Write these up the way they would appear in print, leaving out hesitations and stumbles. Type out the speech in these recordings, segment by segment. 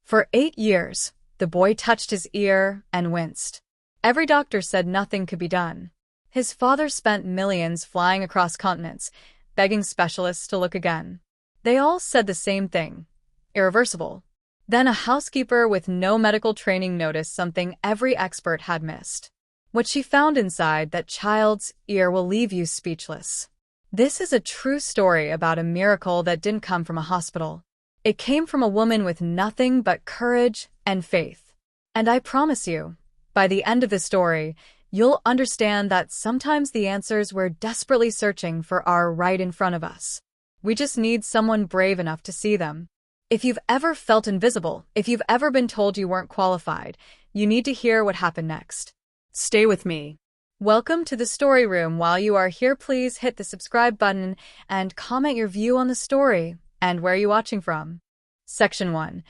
For 8 years, the boy touched his ear and winced. Every doctor said nothing could be done. His father spent millions flying across continents, begging specialists to look again. They all said the same thing: irreversible. Then a housekeeper with no medical training noticed something every expert had missed. What she found inside that child's ear will leave you speechless. This is a true story about a miracle that didn't come from a hospital. It came from a woman with nothing but courage and faith. And I promise you, by the end of the story, you'll understand that sometimes the answers we're desperately searching for are right in front of us. We just need someone brave enough to see them. If you've ever felt invisible, if you've ever been told you weren't qualified, you need to hear what happened next. Stay with me. Welcome to the story room. While you are here, please hit the subscribe button and comment your view on the story and where you're watching from. Section 1.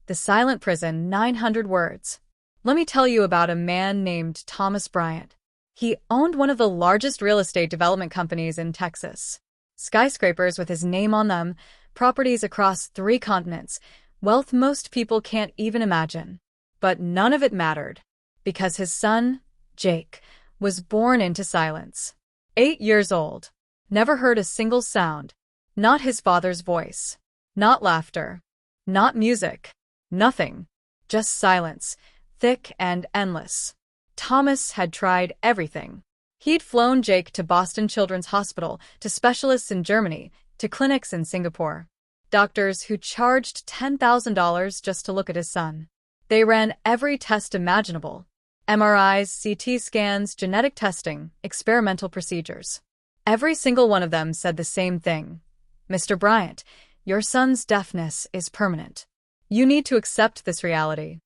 The Silent Prison, 900 Words. Let me tell you about a man named Thomas Bryant. He owned one of the largest real estate development companies in Texas. Skyscrapers with his name on them, properties across 3 continents, wealth most people can't even imagine. But none of it mattered, because his son, Jake, was born into silence. 8 years old. Never heard a single sound. Not his father's voice. Not laughter. Not music. Nothing. Just silence, thick and endless. Thomas had tried everything. He'd flown Jake to Boston Children's Hospital, to specialists in Germany, to clinics in Singapore. Doctors who charged $10,000 just to look at his son. They ran every test imaginable. MRIs, CT scans, genetic testing, experimental procedures. Every single one of them said the same thing. Mr. Bryant, your son's deafness is permanent. You need to accept this reality.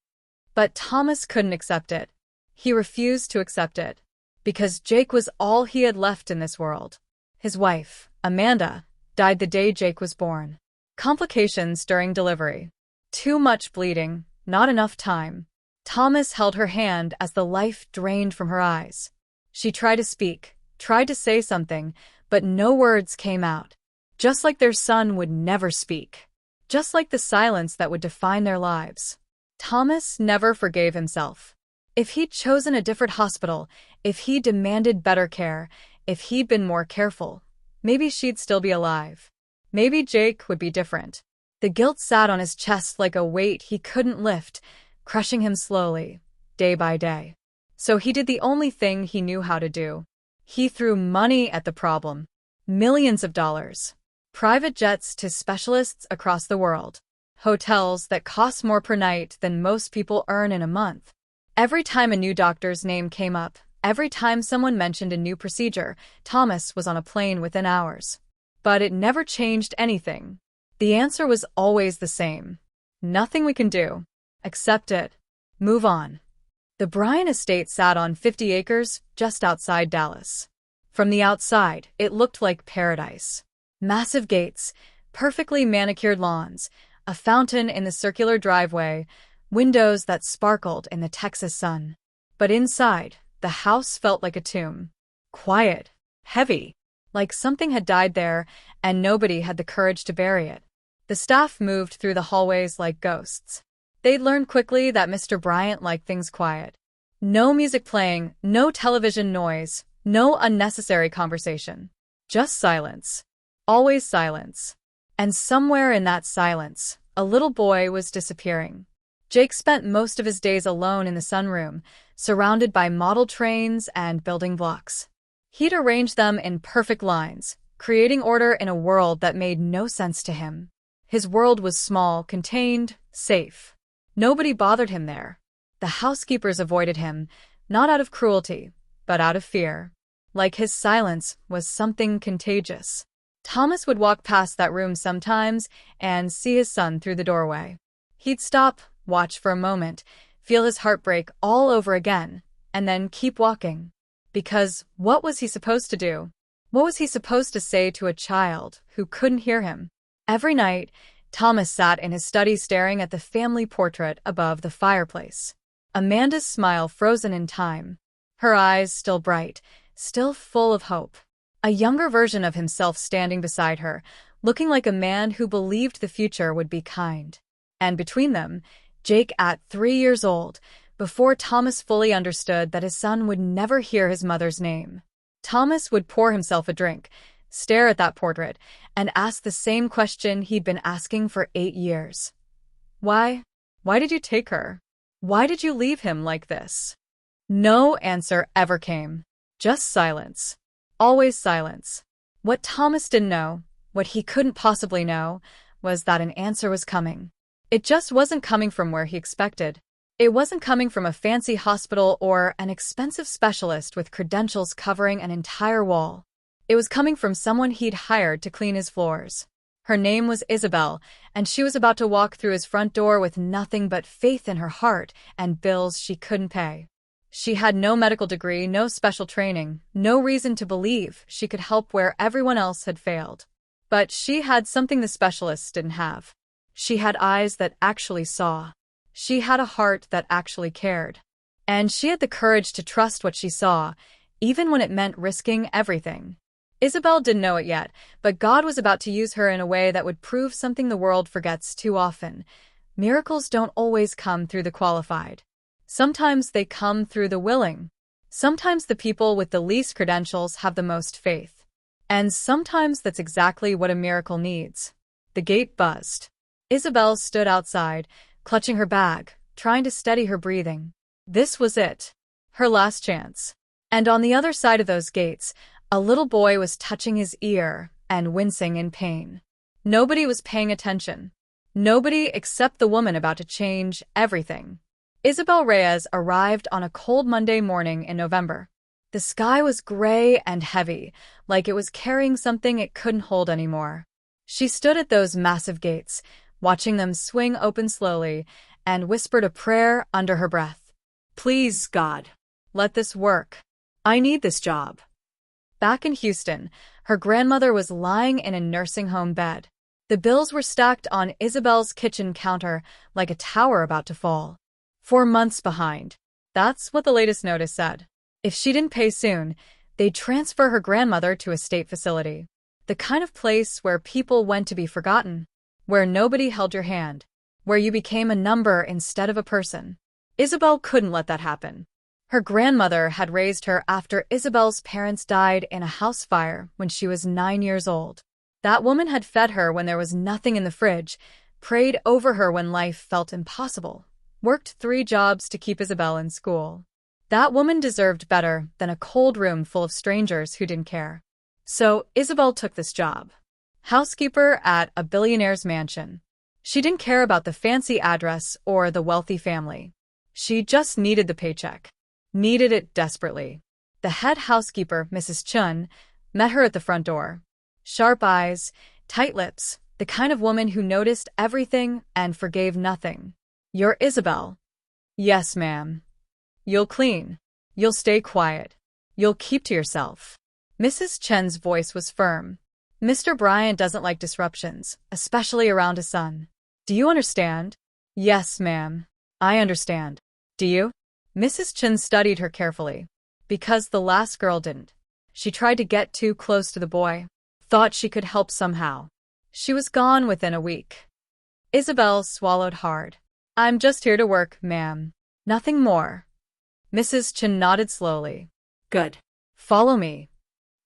But Thomas couldn't accept it. He refused to accept it. Because Jake was all he had left in this world. His wife, Amanda, died the day Jake was born. Complications during delivery. Too much bleeding, not enough time. Thomas held her hand as the life drained from her eyes. She tried to speak, tried to say something, but no words came out. Just like their son would never speak. Just like the silence that would define their lives. Thomas never forgave himself. If he'd chosen a different hospital, if he demanded better care, if he'd been more careful, maybe she'd still be alive. Maybe Jake would be different. The guilt sat on his chest like a weight he couldn't lift, crushing him slowly, day by day. So he did the only thing he knew how to do. He threw money at the problem. Millions of dollars. Private jets to specialists across the world. Hotels that cost more per night than most people earn in a month. Every time a new doctor's name came up, every time someone mentioned a new procedure, Thomas was on a plane within hours. But it never changed anything. The answer was always the same. Nothing we can do. Accept it. Move on. The Bryant estate sat on 50 acres just outside Dallas. From the outside, it looked like paradise. Massive gates, perfectly manicured lawns, a fountain in the circular driveway, windows that sparkled in the Texas sun. But inside, the house felt like a tomb. Quiet, heavy, like something had died there and nobody had the courage to bury it. The staff moved through the hallways like ghosts. They'd learned quickly that Mr. Bryant liked things quiet. No music playing, no television noise, no unnecessary conversation. Just silence. Always silence. And somewhere in that silence, a little boy was disappearing. Jake spent most of his days alone in the sunroom, surrounded by model trains and building blocks. He'd arrange them in perfect lines, creating order in a world that made no sense to him. His world was small, contained, safe. Nobody bothered him there. The housekeepers avoided him, not out of cruelty, but out of fear. Like his silence was something contagious. Thomas would walk past that room sometimes and see his son through the doorway. He'd stop, watch for a moment, feel his heart break all over again, and then keep walking. Because what was he supposed to do? What was he supposed to say to a child who couldn't hear him? Every night, Thomas sat in his study staring at the family portrait above the fireplace. Amanda's smile frozen in time. Her eyes still bright, still full of hope. A younger version of himself standing beside her, looking like a man who believed the future would be kind. And between them, Jake at 3 years old, before Thomas fully understood that his son would never hear his mother's name. Thomas would pour himself a drink, stare at that portrait, and ask the same question he'd been asking for 8 years. Why? Why did you take her? Why did you leave him like this? No answer ever came. Just silence. Always silence. What Thomas didn't know, what he couldn't possibly know, was that an answer was coming. It just wasn't coming from where he expected. It wasn't coming from a fancy hospital or an expensive specialist with credentials covering an entire wall. It was coming from someone he'd hired to clean his floors. Her name was Isabel, and she was about to walk through his front door with nothing but faith in her heart and bills she couldn't pay. She had no medical degree, no special training, no reason to believe she could help where everyone else had failed. But she had something the specialists didn't have. She had eyes that actually saw. She had a heart that actually cared. And she had the courage to trust what she saw, even when it meant risking everything. Isabel didn't know it yet, but God was about to use her in a way that would prove something the world forgets too often. Miracles don't always come through the qualified. Sometimes they come through the willing. Sometimes the people with the least credentials have the most faith. And sometimes that's exactly what a miracle needs. The gate buzzed. Isabel stood outside, clutching her bag, trying to steady her breathing. This was it. Her last chance. And on the other side of those gates, a little boy was touching his ear and wincing in pain. Nobody was paying attention. Nobody except the woman about to change everything. Isabel Reyes arrived on a cold Monday morning in November. The sky was gray and heavy, like it was carrying something it couldn't hold anymore. She stood at those massive gates, watching them swing open slowly, and whispered a prayer under her breath. Please, God, let this work. I need this job. Back in Houston, her grandmother was lying in a nursing home bed. The bills were stacked on Isabel's kitchen counter like a tower about to fall. 4 months behind. That's what the latest notice said. If she didn't pay soon, they'd transfer her grandmother to a state facility. The kind of place where people went to be forgotten, where nobody held your hand, where you became a number instead of a person. Isabel couldn't let that happen. Her grandmother had raised her after Isabel's parents died in a house fire when she was 9 years old. That woman had fed her when there was nothing in the fridge, prayed over her when life felt impossible, worked 3 jobs to keep Isabel in school. That woman deserved better than a cold room full of strangers who didn't care. So Isabel took this job. Housekeeper at a billionaire's mansion. She didn't care about the fancy address or the wealthy family. She just needed the paycheck. Needed it desperately. The head housekeeper, Mrs. Chun, met her at the front door. Sharp eyes, tight lips, the kind of woman who noticed everything and forgave nothing. You're Isabel. Yes, ma'am. You'll clean. You'll stay quiet. You'll keep to yourself. Mrs. Chen's voice was firm. Mr. Bryant doesn't like disruptions, especially around his son. Do you understand? Yes, ma'am. I understand. Do you? Mrs. Chen studied her carefully. Because the last girl didn't. She tried to get too close to the boy. Thought she could help somehow. She was gone within a week. Isabel swallowed hard. I'm just here to work, ma'am. Nothing more. Mrs. Chen nodded slowly. Good. Follow me.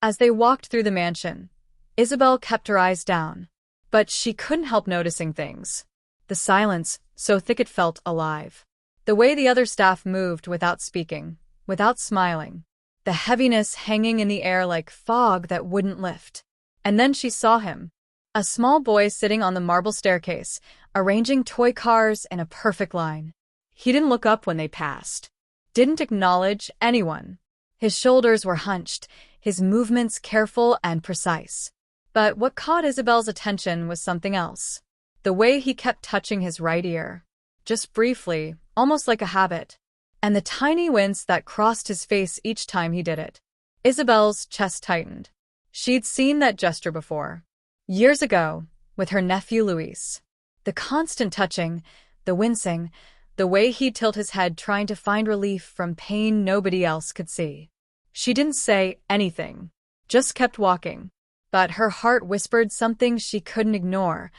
As they walked through the mansion, Isabel kept her eyes down. But she couldn't help noticing things. The silence, so thick it felt alive. The way the other staff moved without speaking, without smiling. The heaviness hanging in the air like fog that wouldn't lift. And then she saw him. A small boy sitting on the marble staircase, arranging toy cars in a perfect line. He didn't look up when they passed. Didn't acknowledge anyone. His shoulders were hunched, his movements careful and precise. But what caught Isabel's attention was something else. The way he kept touching his right ear. Just briefly, almost like a habit. And the tiny wince that crossed his face each time he did it. Isabel's chest tightened. She'd seen that gesture before. Years ago, with her nephew Luis. The constant touching, the wincing, the way he'd tilt his head trying to find relief from pain nobody else could see. She didn't say anything, just kept walking. But her heart whispered something she couldn't ignore.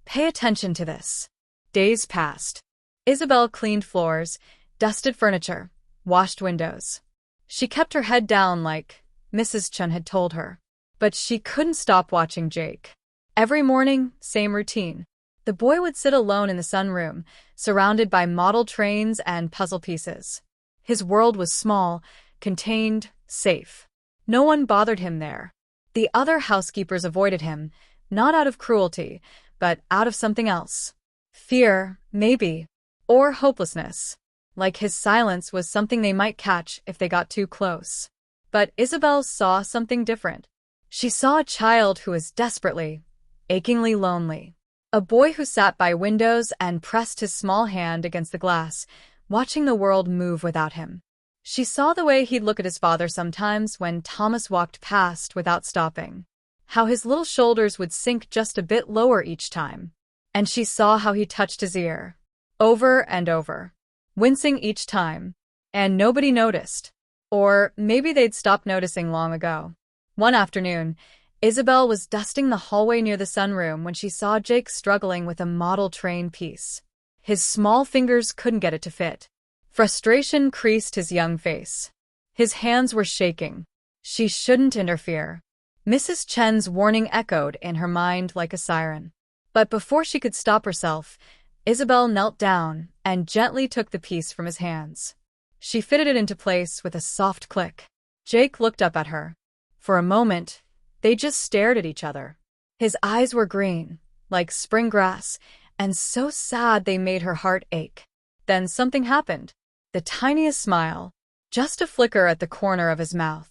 Pay attention to this. Days passed. Isabel cleaned floors, dusted furniture, washed windows. She kept her head down like Mrs. Chun had told her. But she couldn't stop watching Jake. Every morning, same routine. The boy would sit alone in the sunroom, surrounded by model trains and puzzle pieces. His world was small, contained, safe. No one bothered him there. The other housekeepers avoided him, not out of cruelty, but out of something else. Fear, maybe, or hopelessness. Like his silence was something they might catch if they got too close. But Isabel saw something different. She saw a child who was desperately, achingly lonely. A boy who sat by windows and pressed his small hand against the glass, watching the world move without him. She saw the way he'd look at his father sometimes when Thomas walked past without stopping. How his little shoulders would sink just a bit lower each time. And she saw how he touched his ear. Over and over. Wincing each time. And nobody noticed. Or maybe they'd stopped noticing long ago. One afternoon, Isabel was dusting the hallway near the sunroom when she saw Jake struggling with a model train piece. His small fingers couldn't get it to fit. Frustration creased his young face. His hands were shaking. She shouldn't interfere. Mrs. Chen's warning echoed in her mind like a siren. But before she could stop herself, Isabel knelt down and gently took the piece from his hands. She fitted it into place with a soft click. Jake looked up at her. For a moment, they just stared at each other. His eyes were green, like spring grass, and so sad they made her heart ache. Then something happened. The tiniest smile, just a flicker at the corner of his mouth.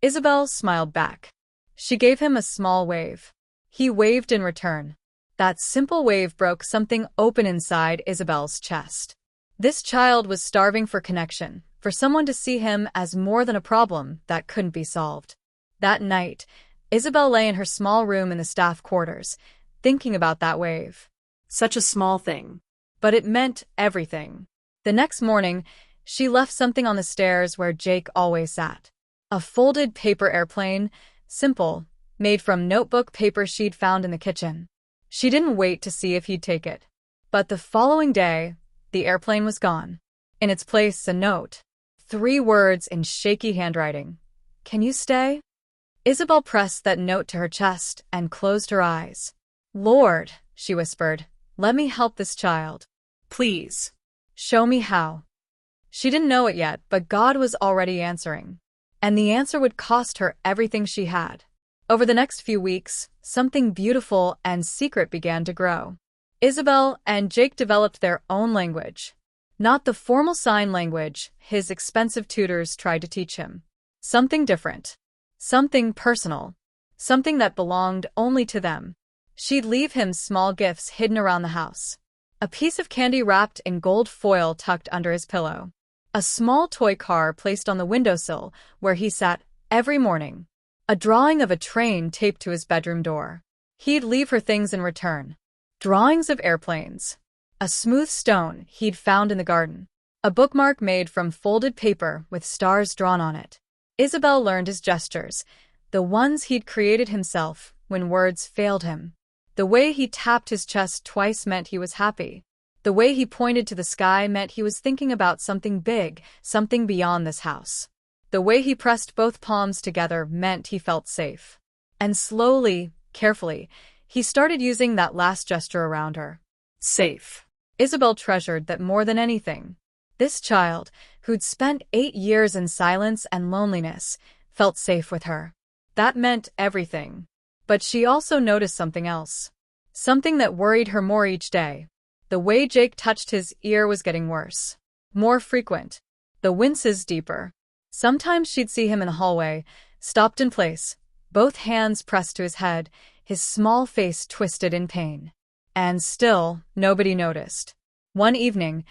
Isabel smiled back. She gave him a small wave. He waved in return. That simple wave broke something open inside Isabel's chest. This child was starving for connection, for someone to see him as more than a problem that couldn't be solved. That night, Isabel lay in her small room in the staff quarters, thinking about that wave. Such a small thing. But it meant everything. The next morning, she left something on the stairs where Jake always sat. A folded paper airplane, simple, made from notebook paper she'd found in the kitchen. She didn't wait to see if he'd take it. But the following day, the airplane was gone. In its place, a note. 3 words in shaky handwriting. Can you stay? Isabel pressed that note to her chest and closed her eyes. Lord, she whispered, let me help this child. Please. Show me how. She didn't know it yet, but God was already answering. And the answer would cost her everything she had. Over the next few weeks, something beautiful and secret began to grow. Isabel and Jake developed their own language. Not the formal sign language his expensive tutors tried to teach him. Something different. Something personal. Something that belonged only to them. She'd leave him small gifts hidden around the house. A piece of candy wrapped in gold foil tucked under his pillow. A small toy car placed on the windowsill where he sat every morning. A drawing of a train taped to his bedroom door. He'd leave her things in return. Drawings of airplanes. A smooth stone he'd found in the garden. A bookmark made from folded paper with stars drawn on it. Isabel learned his gestures, the ones he'd created himself when words failed him. The way he tapped his chest twice meant he was happy. The way he pointed to the sky meant he was thinking about something big, something beyond this house. The way he pressed both palms together meant he felt safe. And slowly, carefully, he started using that last gesture around her. Safe. Isabel treasured that more than anything. This child, who'd spent 8 years in silence and loneliness, felt safe with her. That meant everything. But she also noticed something else. Something that worried her more each day. The way Jake touched his ear was getting worse. More frequent. The winces deeper. Sometimes she'd see him in the hallway, stopped in place, both hands pressed to his head, his small face twisted in pain. And still, nobody noticed. One evening,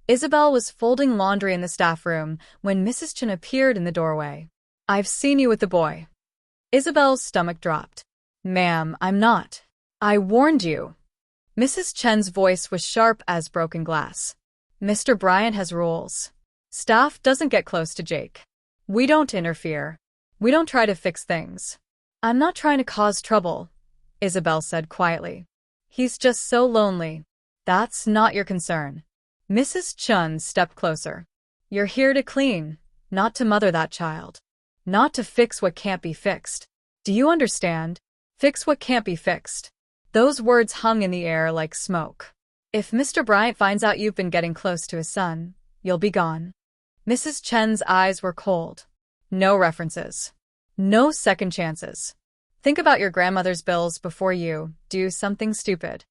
Isabel was folding laundry in the staff room when Mrs. Chen appeared in the doorway. I've seen you with the boy. Isabel's stomach dropped. Ma'am, I'm not. I warned you. Mrs. Chen's voice was sharp as broken glass. Mr. Bryant has rules. Staff doesn't get close to Jake. We don't interfere. We don't try to fix things. I'm not trying to cause trouble, Isabel said quietly. He's just so lonely. That's not your concern. Mrs. Chun stepped closer. You're here to clean, not to mother that child. Not to fix what can't be fixed. Do you understand? Fix what can't be fixed. Those words hung in the air like smoke. If Mr. Bryant finds out you've been getting close to his son, you'll be gone. Mrs. Chen's eyes were cold. No references. No second chances. Think about your grandmother's bills before you do something stupid.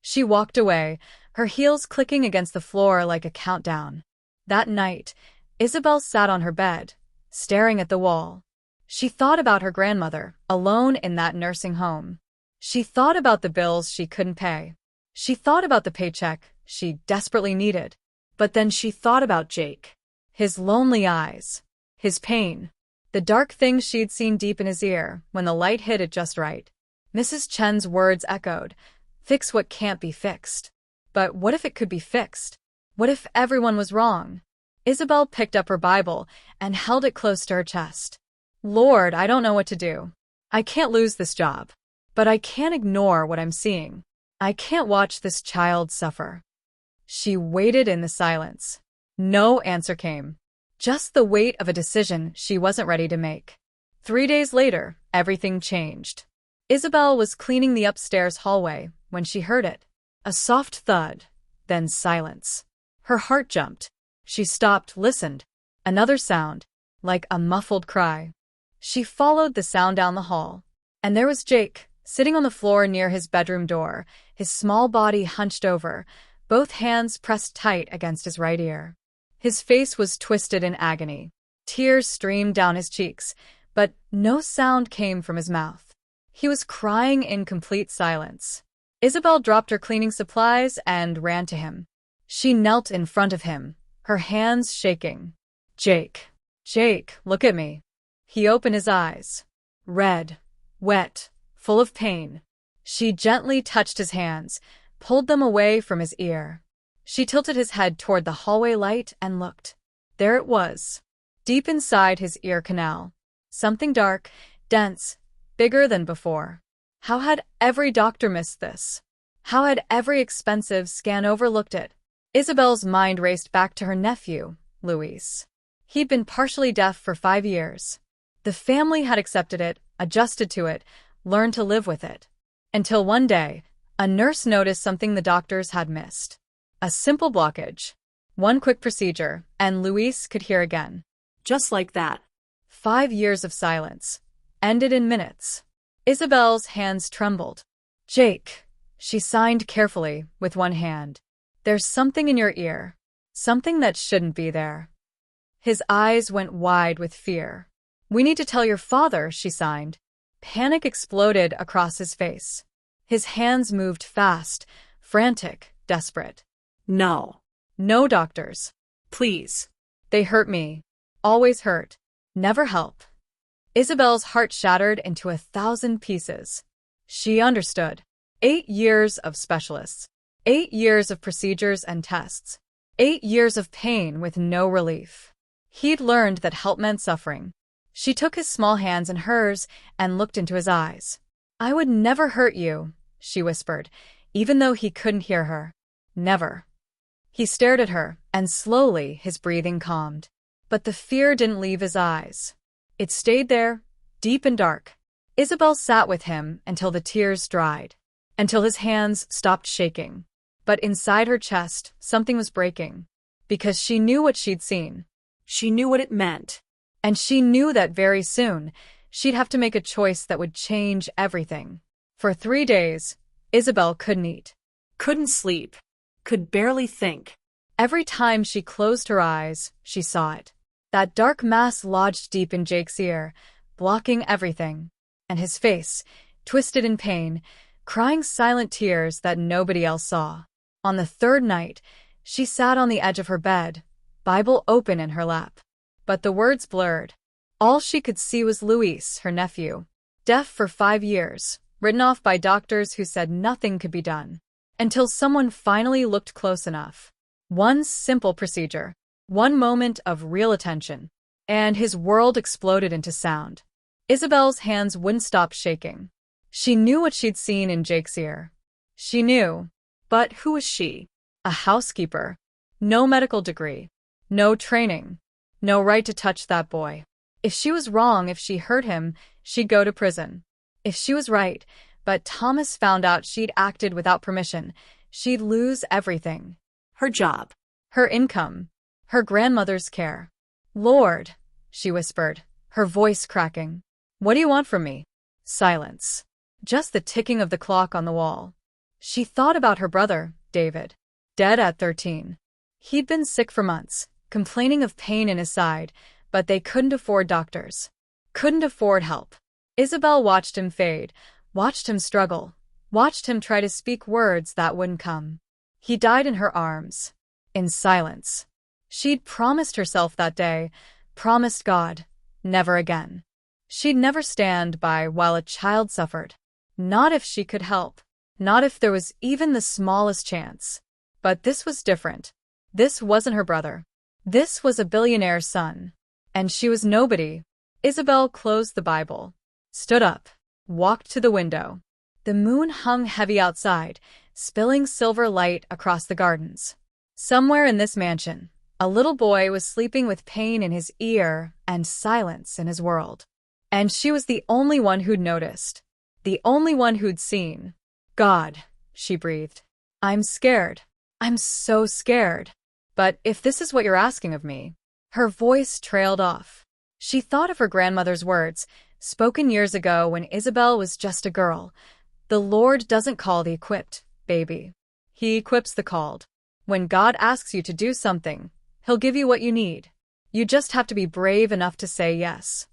She walked away, her heels clicking against the floor like a countdown. That night, Isabel sat on her bed, staring at the wall. She thought about her grandmother, alone in that nursing home. She thought about the bills she couldn't pay. She thought about the paycheck she desperately needed. But then she thought about Jake. His lonely eyes. His pain. The dark things she'd seen deep in his ear when the light hit it just right. Mrs. Chen's words echoed. Fix what can't be fixed. But what if it could be fixed? What if everyone was wrong? Isabel picked up her Bible and held it close to her chest. Lord, I don't know what to do. I can't lose this job. But I can't ignore what I'm seeing. I can't watch this child suffer. She waited in the silence. No answer came. Just the weight of a decision she wasn't ready to make. 3 days later, everything changed. Isabel was cleaning the upstairs hallway when she heard it. A soft thud, then silence. Her heart jumped. She stopped, listened. Another sound, like a muffled cry. She followed the sound down the hall. And there was Jake, sitting on the floor near his bedroom door, his small body hunched over, both hands pressed tight against his right ear. His face was twisted in agony. Tears streamed down his cheeks, but no sound came from his mouth. He was crying in complete silence. Isabel dropped her cleaning supplies and ran to him. She knelt in front of him, her hands shaking. Jake, look at me. He opened his eyes. Red, wet, full of pain. She gently touched his hands, pulled them away from his ear. She tilted his head toward the hallway light and looked. There it was, deep inside his ear canal. Something dark, dense, bigger than before. How had every doctor missed this? How had every expensive scan overlooked it? Isabel's mind raced back to her nephew, Luis. He'd been partially deaf for 5 years. The family had accepted it, adjusted to it, learned to live with it. Until one day, a nurse noticed something the doctors had missed. A simple blockage. One quick procedure, and Luis could hear again. Just like that. 5 years of silence. Ended in minutes. Isabel's hands trembled. Jake, she signed carefully with one hand. There's something in your ear. Something that shouldn't be there. His eyes went wide with fear. We need to tell your father, she signed. Panic exploded across his face. His hands moved fast, frantic, desperate. No. No doctors. Please. They hurt me. Always hurt. Never help. Isabel's heart shattered into 1,000 pieces. She understood. 8 years of specialists. 8 years of procedures and tests. 8 years of pain with no relief. He'd learned that help meant suffering. She took his small hands in hers and looked into his eyes. I would never hurt you, she whispered, even though he couldn't hear her. Never. He stared at her, and slowly his breathing calmed. But the fear didn't leave his eyes. It stayed there, deep and dark. Isabel sat with him until the tears dried, until his hands stopped shaking. But inside her chest, something was breaking. Because she knew what she'd seen. She knew what it meant. And she knew that very soon, she'd have to make a choice that would change everything. For 3 days, Isabel couldn't eat, couldn't sleep, could barely think. Every time she closed her eyes, she saw it. That dark mass lodged deep in Jake's ear, blocking everything. And his face, twisted in pain, crying silent tears that nobody else saw. On the 3rd night, she sat on the edge of her bed, Bible open in her lap. But the words blurred. All she could see was Luis, her nephew. Deaf for 5 years, written off by doctors who said nothing could be done. Until someone finally looked close enough. One simple procedure. One moment of real attention. And his world exploded into sound. Isabel's hands wouldn't stop shaking. She knew what she'd seen in Jake's ear. She knew. But who was she? A housekeeper. No medical degree. No training. No right to touch that boy. If she was wrong, if she hurt him, she'd go to prison. If she was right, but Thomas found out she'd acted without permission, she'd lose everything. Her job. Her income. Her grandmother's care. Lord, she whispered, her voice cracking. What do you want from me? Silence. Just the ticking of the clock on the wall. She thought about her brother, David. Dead at 13. He'd been sick for months, complaining of pain in his side, but they couldn't afford doctors. Couldn't afford help. Isabel watched him fade, watched him struggle, watched him try to speak words that wouldn't come. He died in her arms. In silence. She'd promised herself that day, promised God, never again. She'd never stand by while a child suffered. Not if she could help. Not if there was even the smallest chance. But this was different. This wasn't her brother. This was a billionaire's son. And she was nobody. Isabel closed the Bible, stood up, walked to the window. The moon hung heavy outside, spilling silver light across the gardens. Somewhere in this mansion, a little boy was sleeping with pain in his ear and silence in his world. And she was the only one who'd noticed. The only one who'd seen. God, she breathed. I'm scared. I'm so scared. But if this is what you're asking of me. Her voice trailed off. She thought of her grandmother's words, spoken years ago when Isabel was just a girl. The Lord doesn't call the equipped, baby. He equips the called. When God asks you to do something, He'll give you what you need. You just have to be brave enough to say yes.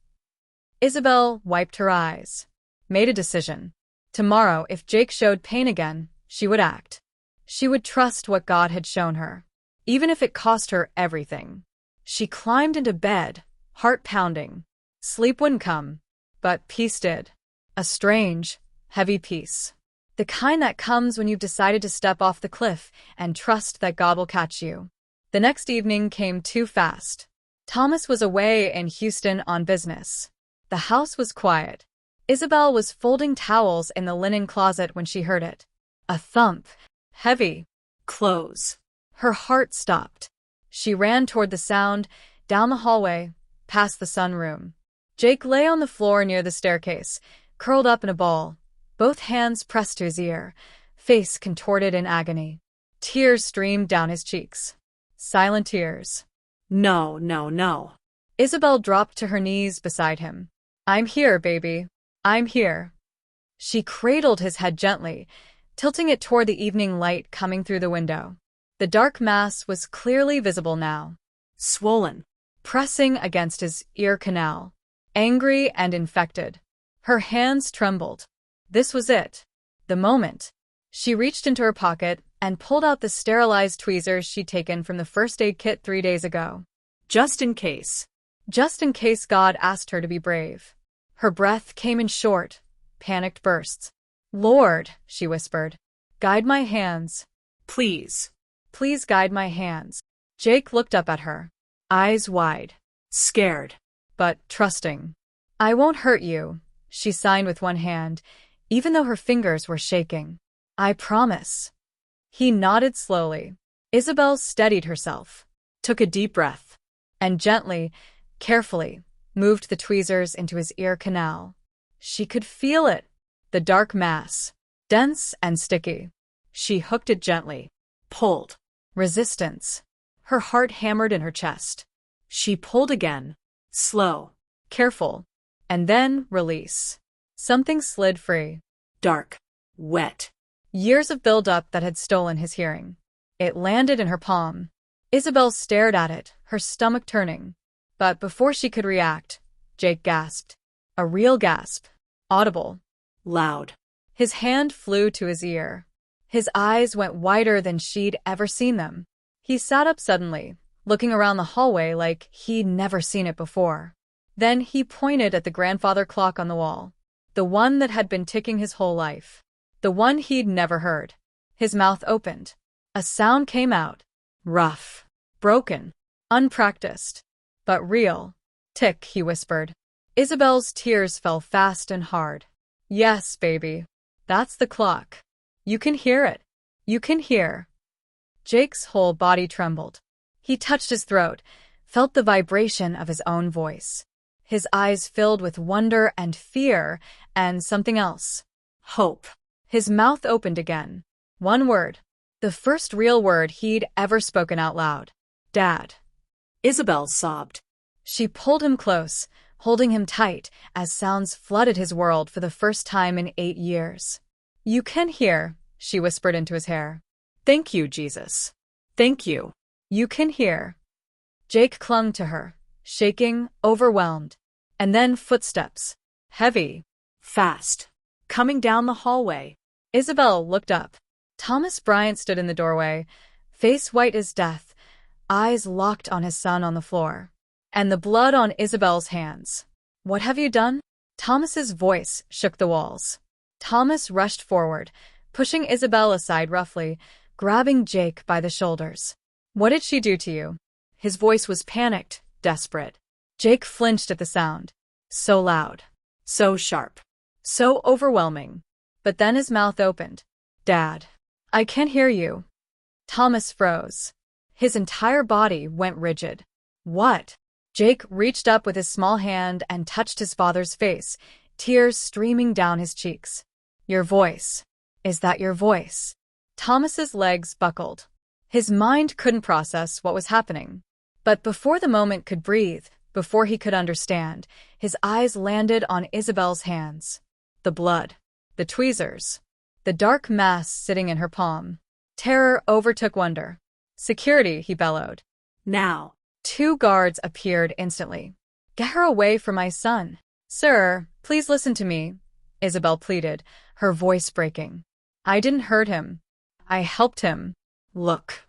Isabel wiped her eyes. Made a decision. Tomorrow, if Jake showed pain again, she would act. She would trust what God had shown her, even if it cost her everything. She climbed into bed, heart pounding. Sleep wouldn't come, but peace did. A strange, heavy peace. The kind that comes when you've decided to step off the cliff and trust that God will catch you. The next evening came too fast. Thomas was away in Houston on business. The house was quiet. Isabel was folding towels in the linen closet when she heard it. A thump. Heavy. Close. Her heart stopped. She ran toward the sound, down the hallway, past the sunroom. Jake lay on the floor near the staircase, curled up in a ball, both hands pressed to his ear, face contorted in agony. Tears streamed down his cheeks. Silent tears. No, no, no. Isabel dropped to her knees beside him. I'm here, baby. I'm here. She cradled his head gently, tilting it toward the evening light coming through the window. The dark mass was clearly visible now. Swollen. Pressing against his ear canal. Angry and infected. Her hands trembled. This was it. The moment. She reached into her pocket and pulled out the sterilized tweezers she'd taken from the first aid kit 3 days ago. Just in case. Just in case God asked her to be brave. Her breath came in short, panicked bursts. Lord, she whispered, guide my hands. Please. Please guide my hands. Jake looked up at her, eyes wide. Scared. But trusting. I won't hurt you, she signed with one hand, even though her fingers were shaking. I promise. He nodded slowly. Isabel steadied herself, took a deep breath, and gently, carefully, moved the tweezers into his ear canal. She could feel it, the dark mass, dense and sticky. She hooked it gently, pulled. Resistance. Her heart hammered in her chest. She pulled again, slow, careful, and then release. Something slid free. Dark, wet. Years of build-up that had stolen his hearing. It landed in her palm. Isabel stared at it, her stomach turning. But before she could react, Jake gasped. A real gasp. Audible. Loud. His hand flew to his ear. His eyes went wider than she'd ever seen them. He sat up suddenly, looking around the hallway like he'd never seen it before. Then he pointed at the grandfather clock on the wall. The one that had been ticking his whole life. The one he'd never heard. His mouth opened. A sound came out. Rough. Broken. Unpracticed. But real. Tick, he whispered. Isabel's tears fell fast and hard. Yes, baby. That's the clock. You can hear it. You can hear. Jake's whole body trembled. He touched his throat, felt the vibration of his own voice. His eyes filled with wonder and fear and something else. Hope. His mouth opened again. One word. The first real word he'd ever spoken out loud. Dad. Isabel sobbed. She pulled him close, holding him tight as sounds flooded his world for the first time in 8 years. You can hear, she whispered into his hair. Thank you, Jesus. Thank you. You can hear. Jake clung to her, shaking, overwhelmed. And then footsteps. Heavy. Fast. Coming down the hallway. Isabel looked up. Thomas Bryant stood in the doorway, face white as death, eyes locked on his son on the floor. And the blood on Isabel's hands. What have you done? Thomas's voice shook the walls. Thomas rushed forward, pushing Isabel aside roughly, grabbing Jake by the shoulders. What did she do to you? His voice was panicked, desperate. Jake flinched at the sound. So loud. So sharp. So overwhelming. But then his mouth opened. Dad. I can't hear you. Thomas froze. His entire body went rigid. What? Jake reached up with his small hand and touched his father's face, tears streaming down his cheeks. Your voice. Is that your voice? Thomas's legs buckled. His mind couldn't process what was happening. But before the moment could breathe, before he could understand, his eyes landed on Isabel's hands. The blood. The tweezers. The dark mass sitting in her palm. Terror overtook wonder. Security, he bellowed. Now. 2 guards appeared instantly. Get her away from my son. Sir, please listen to me, Isabel pleaded, her voice breaking. I didn't hurt him. I helped him. Look.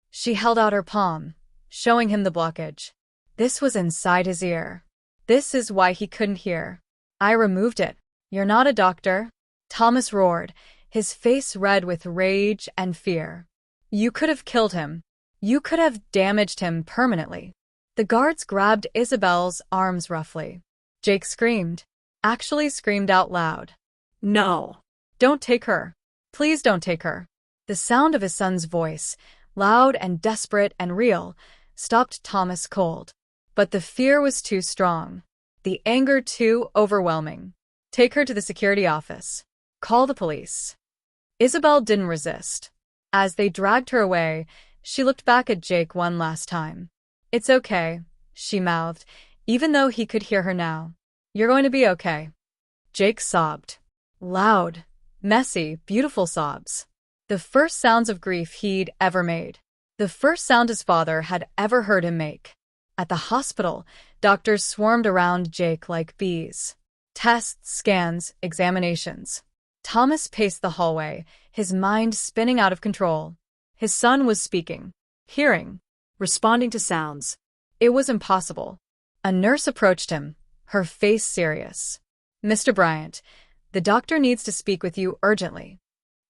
She held out her palm, showing him the blockage. This was inside his ear. This is why he couldn't hear. I removed it. You're not a doctor. Thomas roared, his face red with rage and fear. You could have killed him. You could have damaged him permanently. The guards grabbed Isabel's arms roughly. Jake screamed. Actually screamed out loud. No. Don't take her. Please don't take her. The sound of his son's voice, loud and desperate and real, stopped Thomas cold. But the fear was too strong. The anger too overwhelming. Take her to the security office. Call the police. Isabel didn't resist. As they dragged her away, she looked back at Jake one last time. It's okay, she mouthed, even though he could hear her now. You're going to be okay. Jake sobbed. Loud, messy, beautiful sobs. The first sounds of grief he'd ever made. The first sound his father had ever heard him make. At the hospital, doctors swarmed around Jake like bees. Tests, scans, examinations. Thomas paced the hallway, his mind spinning out of control. His son was speaking, hearing, responding to sounds. It was impossible. A nurse approached him, her face serious. Mr. Bryant, the doctor needs to speak with you urgently.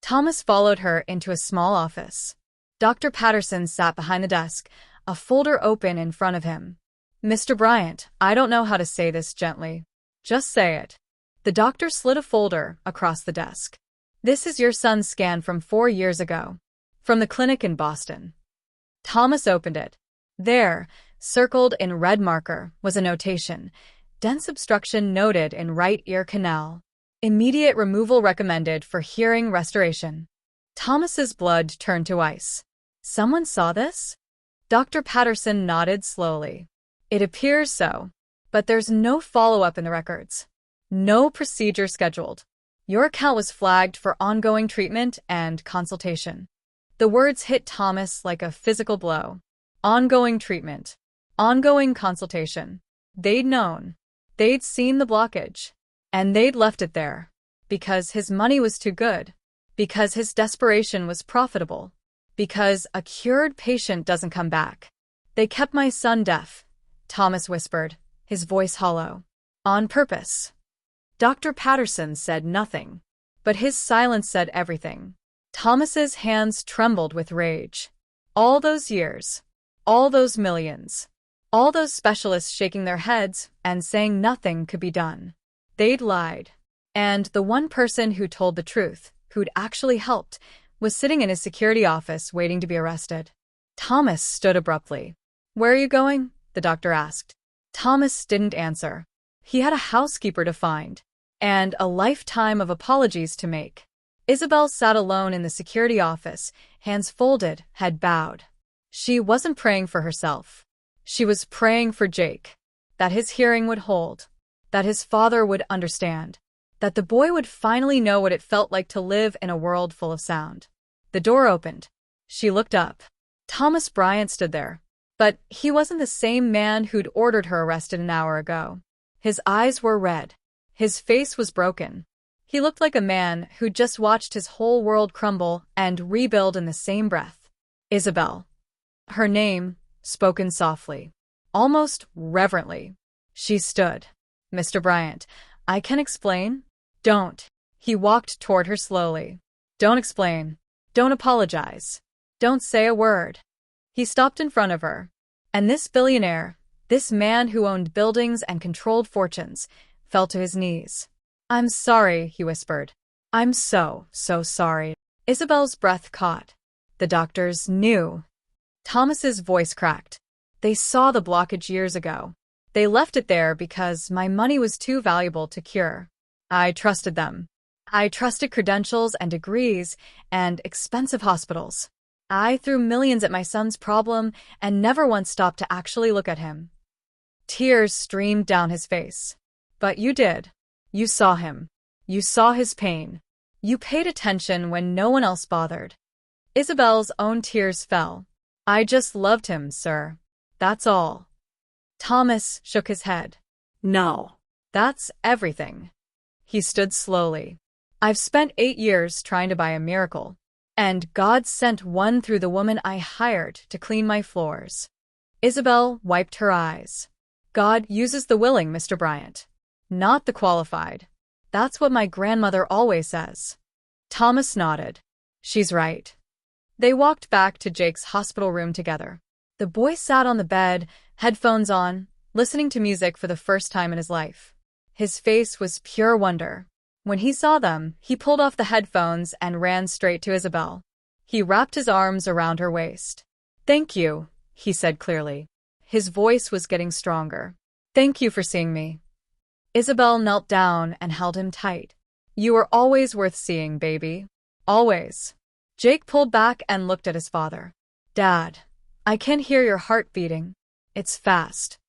Thomas followed her into a small office. Dr. Patterson sat behind the desk, a folder open in front of him. Mr. Bryant, I don't know how to say this gently. Just say it. The doctor slid a folder across the desk. This is your son's scan from 4 years ago. From the clinic in Boston. Thomas opened it. There, circled in red marker, was a notation. Dense obstruction noted in right ear canal. Immediate removal recommended for hearing restoration. Thomas's blood turned to ice. Someone saw this? Dr. Patterson nodded slowly. It appears so. But there's no follow-up in the records. No procedure scheduled. Your account was flagged for ongoing treatment and consultation. The words hit Thomas like a physical blow. Ongoing treatment. Ongoing consultation. They'd known. They'd seen the blockage. And they'd left it there. Because his money was too good. Because his desperation was profitable. Because a cured patient doesn't come back. They kept my son deaf, Thomas whispered, his voice hollow. On purpose. Dr. Patterson said nothing. But his silence said everything. Thomas's hands trembled with rage. All those years. All those millions. All those specialists shaking their heads and saying nothing could be done. They'd lied. And the one person who told the truth, who'd actually helped, was sitting in his security office waiting to be arrested. Thomas stood abruptly. "Where are you going?" the doctor asked. Thomas didn't answer. He had a housekeeper to find, and a lifetime of apologies to make. Isabel sat alone in the security office, hands folded, head bowed. She wasn't praying for herself. She was praying for Jake, that his hearing would hold, that his father would understand, that the boy would finally know what it felt like to live in a world full of sound. The door opened. She looked up. Thomas Bryant stood there, but he wasn't the same man who'd ordered her arrested an hour ago. His eyes were red. His face was broken. He looked like a man who'd just watched his whole world crumble and rebuild in the same breath. Isabel. Her name, spoken softly, almost reverently. She stood. "Mr. Bryant, I can explain?" "Don't." He walked toward her slowly. "Don't explain. Don't apologize. Don't say a word." He stopped in front of her. And this billionaire, this man who owned buildings and controlled fortunes, fell to his knees. "I'm sorry," he whispered. "I'm so sorry." Isabel's breath caught. The doctors knew. Thomas's voice cracked. "They saw the blockage years ago. They left it there because my money was too valuable to cure. I trusted them. I trusted credentials and degrees and expensive hospitals. I threw millions at my son's problem and never once stopped to actually look at him." Tears streamed down his face. "But you did. You saw him. You saw his pain. You paid attention when no one else bothered." Isabel's own tears fell. "I just loved him, sir. That's all." Thomas shook his head. No. "That's everything." He stood slowly. "I've spent 8 years trying to buy a miracle, and God sent one through the woman I hired to clean my floors." Isabel wiped her eyes. "God uses the willing, Mr. Bryant, not the qualified. That's what my grandmother always says." Thomas nodded. "She's right." They walked back to Jake's hospital room together. The boy sat on the bed, headphones on, listening to music for the first time in his life. His face was pure wonder. When he saw them, he pulled off the headphones and ran straight to Isabel. He wrapped his arms around her waist. "Thank you," he said clearly. His voice was getting stronger. "Thank you for seeing me." Isabel knelt down and held him tight. "You were always worth seeing, baby. Always." Jake pulled back and looked at his father. "Dad, I can hear your heart beating. It's fast."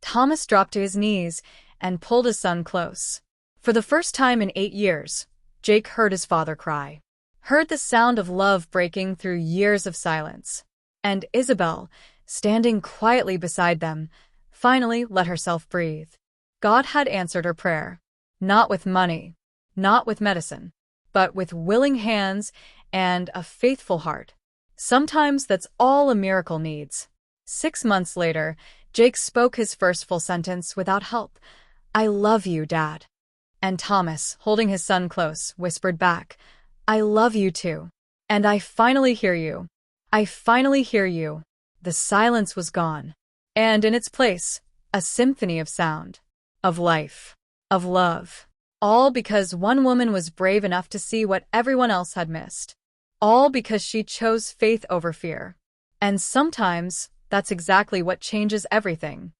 Thomas dropped to his knees and pulled his son close. For the first time in 8 years, Jake heard his father cry. Heard the sound of love breaking through years of silence. And Isabel, standing quietly beside them, finally let herself breathe. God had answered her prayer. Not with money, not with medicine, but with willing hands and a faithful heart. Sometimes that's all a miracle needs. 6 months later, Jake spoke his first full sentence without help. "I love you, Dad." And Thomas, holding his son close, whispered back, "I love you too. And I finally hear you. I finally hear you." The silence was gone. And in its place, a symphony of sound, of life, of love. All because one woman was brave enough to see what everyone else had missed. All because she chose faith over fear. And sometimes, that's exactly what changes everything.